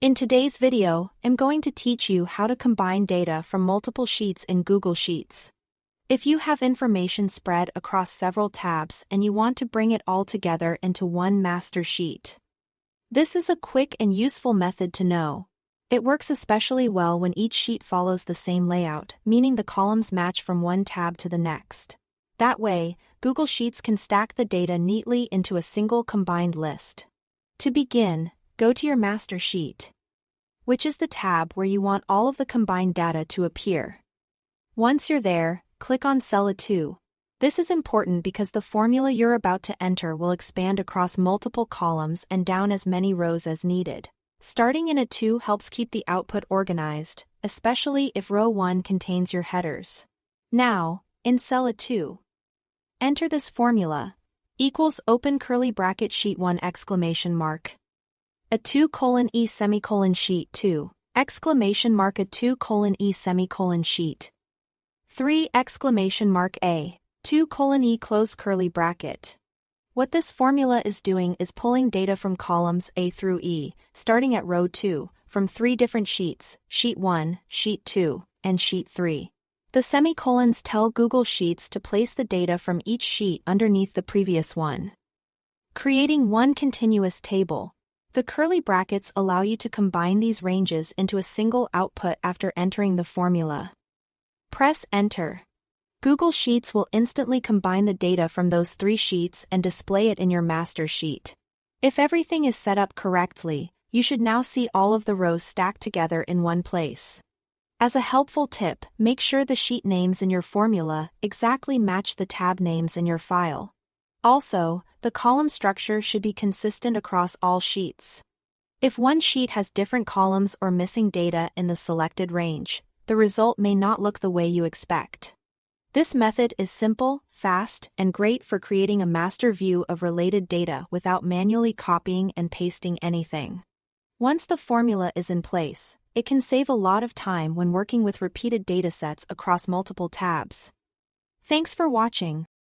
In today's video, I'm going to teach you how to combine data from multiple sheets in Google Sheets. If you have information spread across several tabs and you want to bring it all together into one master sheet, this is a quick and useful method to know. It works especially well when each sheet follows the same layout, meaning the columns match from one tab to the next. That way, Google Sheets can stack the data neatly into a single combined list. To begin, go to your master sheet, which is the tab where you want all of the combined data to appear. Once you're there, click on Cell A2. This is important because the formula you're about to enter will expand across multiple columns and down as many rows as needed. Starting in A2 helps keep the output organized, especially if row 1 contains your headers. Now, in Cell A2, enter this formula, equals open curly bracket sheet 1 exclamation mark. A2:E semicolon sheet 2, exclamation mark A2:E semicolon sheet 3 exclamation mark A2:E close curly bracket. What this formula is doing is pulling data from columns A through E, starting at row 2, from 3 different sheets, sheet 1, sheet 2, and sheet 3. The semicolons tell Google Sheets to place the data from each sheet underneath the previous one, creating one continuous table. The curly brackets allow you to combine these ranges into a single output after entering the formula. Press Enter. Google Sheets will instantly combine the data from those 3 sheets and display it in your master sheet. If everything is set up correctly, you should now see all of the rows stacked together in one place. As a helpful tip, make sure the sheet names in your formula exactly match the tab names in your file. Also, the column structure should be consistent across all sheets. If one sheet has different columns or missing data in the selected range, the result may not look the way you expect. This method is simple, fast, and great for creating a master view of related data without manually copying and pasting anything. Once the formula is in place, it can save a lot of time when working with repeated datasets across multiple tabs. Thanks for watching.